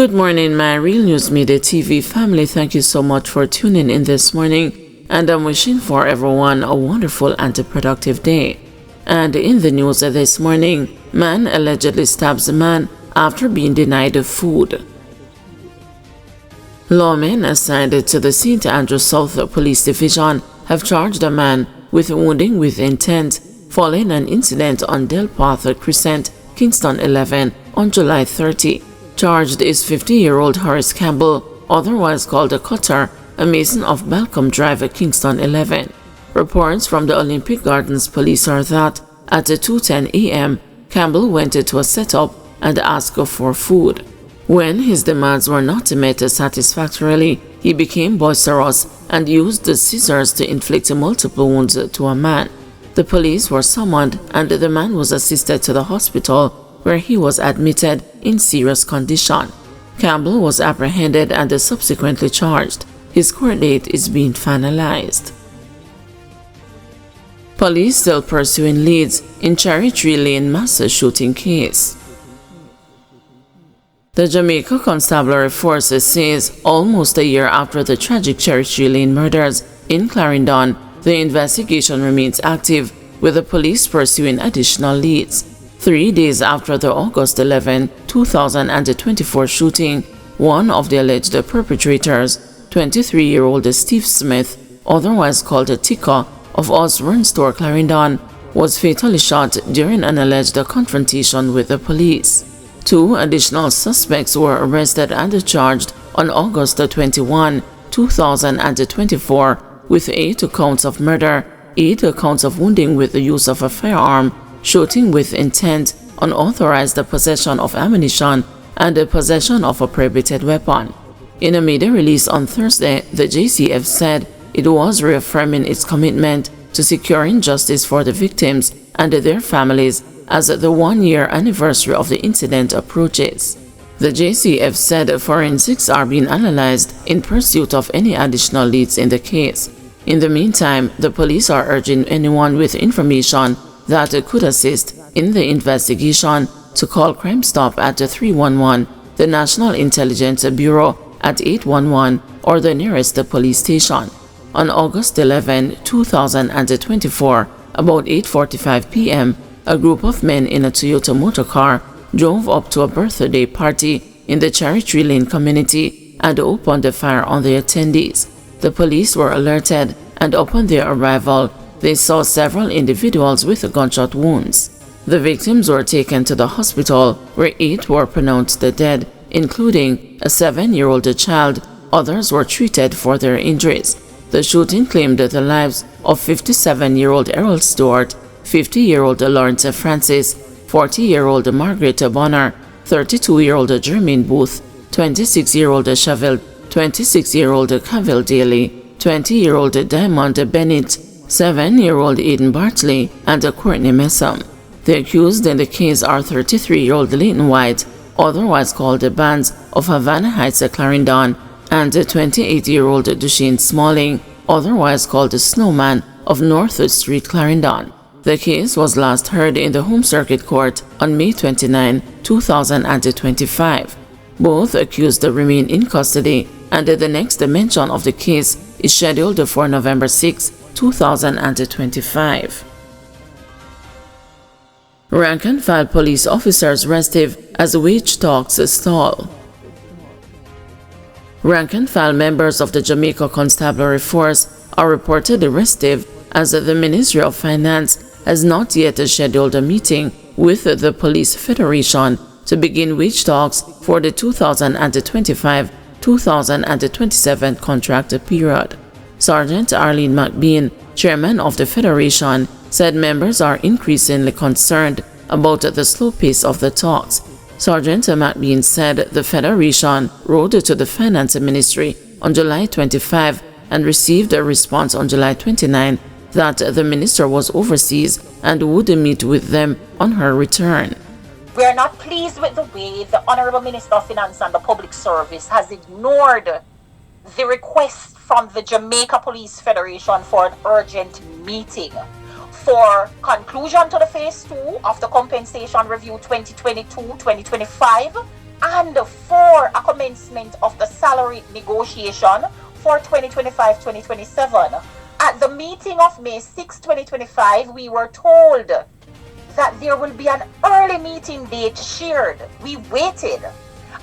Good morning, my Real News Midday TV family. Thank you so much for tuning in this morning, and I'm wishing for everyone a wonderful and a productive day. And in the news this morning, man allegedly stabs a man after being denied food. Lawmen assigned to the St. Andrew South Police Division have charged a man with wounding with intent following an incident on Del Path Crescent, Kingston 11 on July 30. Charged is 50-year-old Horace Campbell, otherwise called a Cutter, a mason of Balcombe Drive, Kingston 11. Reports from the Olympic Gardens police are that at 2:10 a.m., Campbell went to a setup and asked for food. When his demands were not met satisfactorily, he became boisterous and used the scissors to inflict multiple wounds to a man. The police were summoned and the man was assisted to the hospital, where he was admitted in serious condition. Campbell was apprehended and subsequently charged. His court date is being finalized. Police still pursuing leads in Cherry Tree Lane mass shooting case. The Jamaica Constabulary Force says almost a year after the tragic Cherry Tree Lane murders in Clarendon, the investigation remains active, with the police pursuing additional leads. 3 days after the August 11, 2024 shooting, one of the alleged perpetrators, 23-year-old Steve Smith, otherwise called Tika, of Osborne Store, Clarendon, was fatally shot during an alleged confrontation with the police. 2 additional suspects were arrested and charged on August 21, 2024 with 8 counts of murder, 8 counts of wounding with the use of a firearm, shooting with intent, unauthorized possession of ammunition, and the possession of a prohibited weapon. In a media release on Thursday, the JCF said it was reaffirming its commitment to securing justice for the victims and their families as the 1-year anniversary of the incident approaches. The JCF said forensics are being analyzed in pursuit of any additional leads in the case. In the meantime, the police are urging anyone with information that could assist in the investigation to call Crime Stop at 311, the National Intelligence Bureau at 811, or the nearest police station. On August 11, 2024, about 8:45 p.m., a group of men in a Toyota motor car drove up to a birthday party in the Cherry Tree Lane community and opened fire on the attendees. The police were alerted, and upon their arrival, they saw several individuals with gunshot wounds. The victims were taken to the hospital, where 8 were pronounced dead, including a 7-year-old child. Others were treated for their injuries. The shooting claimed the lives of 57-year-old Errol Stewart, 50-year-old Lawrence Francis, 40-year-old Margaret Bonner, 32-year-old Jermaine Booth, 26-year-old Chevelle, 26-year-old Cavell Daly, 20-year-old Diamond Bennett, 7-year-old Eden Bartley, and Courtney Messam. The accused in the case are 33-year-old Leighton White, otherwise called the Bands of Havana Heights, Clarendon, and 28-year-old Duchesne Smalling, otherwise called the Snowman, of North Street, Clarendon. The case was last heard in the Home Circuit Court on May 29, 2025. Both accused remain in custody, and the next mention of the case is scheduled for November 6, 2025. Rank-and-file police officers restive as wage talks stall. Rank-and-file members of the Jamaica Constabulary Force are reportedly restive as the Ministry of Finance has not yet scheduled a meeting with the Police Federation to begin wage talks for the 2025-2027 contract period. Sergeant Arlene McBean, chairman of the Federation, said members are increasingly concerned about the slow pace of the talks. Sergeant McBean said the Federation wrote to the Finance Ministry on July 25 and received a response on July 29 that the minister was overseas and would meet with them on her return. We are not pleased with the way the Honorable Minister of Finance and the Public Service has ignored the request from the Jamaica Police Federation for an urgent meeting for conclusion to the Phase 2 of the Compensation Review 2022-2025 and for a commencement of the salary negotiation for 2025-2027. At the meeting of May 6, 2025, we were told that there will be an early meeting date shared. We waited,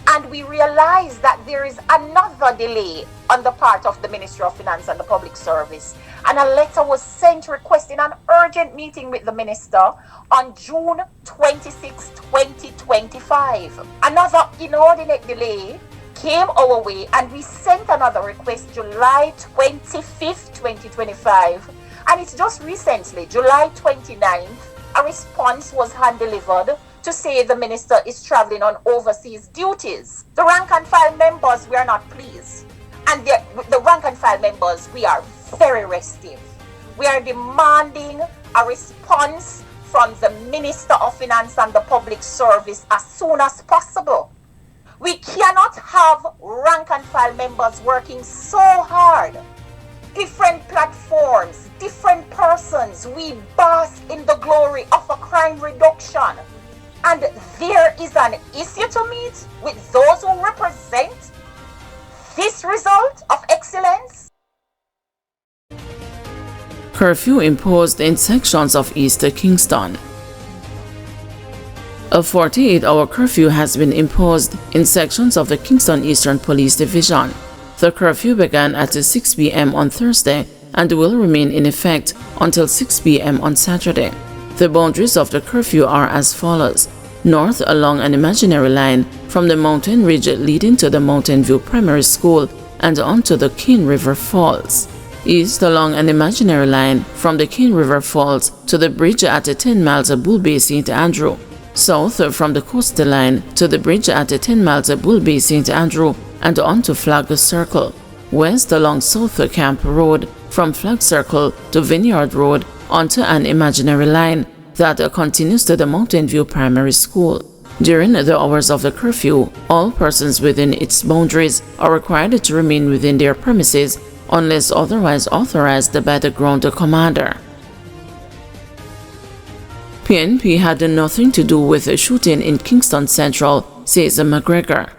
and we realized that there is another delay on the part of the Ministry of Finance and the Public Service, and a letter was sent requesting an urgent meeting with the Minister on June 26, 2025. Another inordinate delay came our way, and we sent another request July 25th, 2025, and it's just recently, July 29th, a response was hand-delivered to say the minister is traveling on overseas duties. The rank and file members, we are not pleased. And the rank and file members, we are very restive. We are demanding a response from the Minister of Finance and the Public Service as soon as possible. We cannot have rank and file members working so hard. Different platforms, different persons, we bask in the glory of a crime reduction. And there is an issue to meet with those who represent this result of excellence. Curfew imposed in sections of East Kingston. A 48-hour curfew has been imposed in sections of the Kingston Eastern Police Division. The curfew began at 6 p.m. on Thursday and will remain in effect until 6 p.m. on Saturday. The boundaries of the curfew are as follows: north along an imaginary line from the mountain ridge leading to the Mountain View Primary School and onto the Cane River Falls. East along an imaginary line from the Cane River Falls to the bridge at 10 miles of Bull Bay St. Andrew. South from the coastal line to the bridge at 10 miles of Bull Bay St. Andrew and onto Flag Circle. West along South Camp Road from Flag Circle to Vineyard Road onto an imaginary line that continues to the Mountain View Primary School. During the hours of the curfew, all persons within its boundaries are required to remain within their premises unless otherwise authorized by the ground commander. PNP had nothing to do with a shooting in Kingston Central, says McGregor.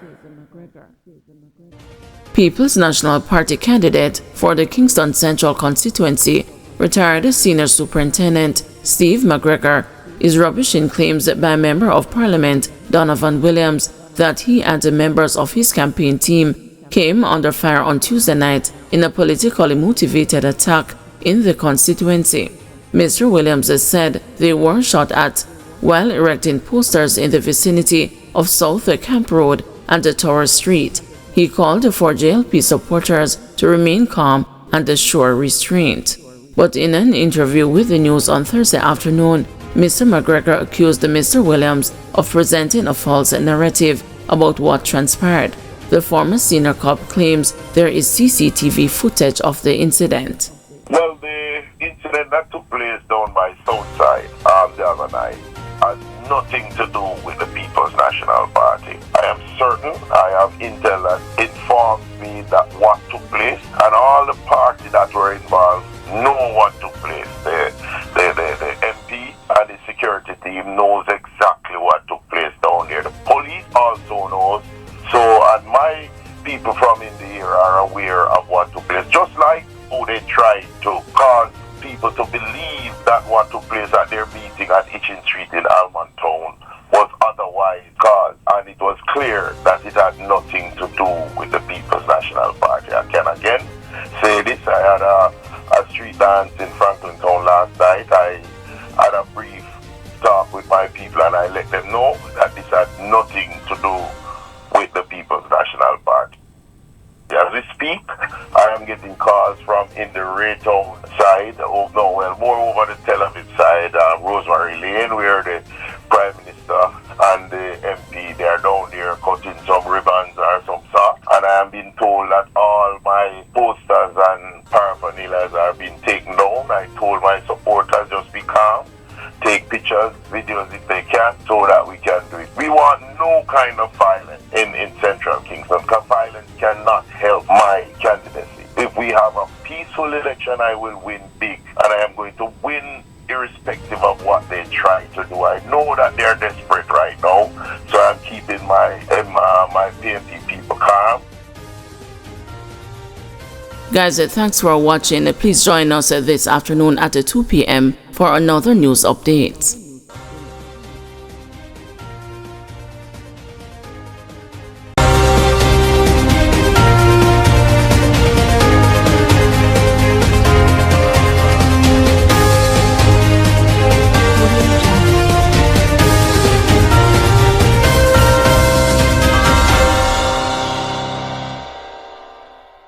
People's National Party candidate for the Kingston Central constituency, retired Senior Superintendent Steve McGregor, is rubbishing claims by Member of Parliament Donovan Williams that he and the members of his campaign team came under fire on Tuesday night in a politically motivated attack in the constituency. Mr. Williams said they were shot at while erecting posters in the vicinity of South Camp Road and Tower Street. He called for JLP supporters to remain calm and show restraint. But in an interview with the news on Thursday afternoon, Mr. McGregor accused Mr. Williams of presenting a false narrative about what transpired. The former senior cop claims there is CCTV footage of the incident. Well, the incident that took place down by Southside the other night has nothing to do with the People's National Party. I am certain I have intel that informs me that what took place, and all the parties that were involved know what took place. The MP and the security team knows exactly what took place down there. The police also knows. So, and my people from in the area are aware of what took place, just like how they tried to cause people to believe that what took place at their meeting at Itchin Street in Almond Town was otherwise caused, and it was clear that it had nothing to do with the People's National Party. I can again say this: I had a street dance in Franklin Town last night. I had a brief talk with my people, and I let them know that this had nothing to do with the People's National Party. As we speak, I am getting calls from in the Raytown side, more over the Tel Aviv side, Rosemary Lane, where the Prime Minister and the MP, they are down there cutting some ribbons or some socks. And I am being told that all my posters and paraphernalias are being taken down. I told my supporters just be calm, take pictures, videos if they can, so that we can do it. We want no kind of violence in Central Kingston, because violence cannot help my candidacy. If we have a peaceful election, I will win big, and I am going to win irrespective of what they try to do. I know that they're desperate right now, so I'm keeping my PNP people calm. Guys, thanks for watching. Please join us this afternoon at 2 p.m. for another news update.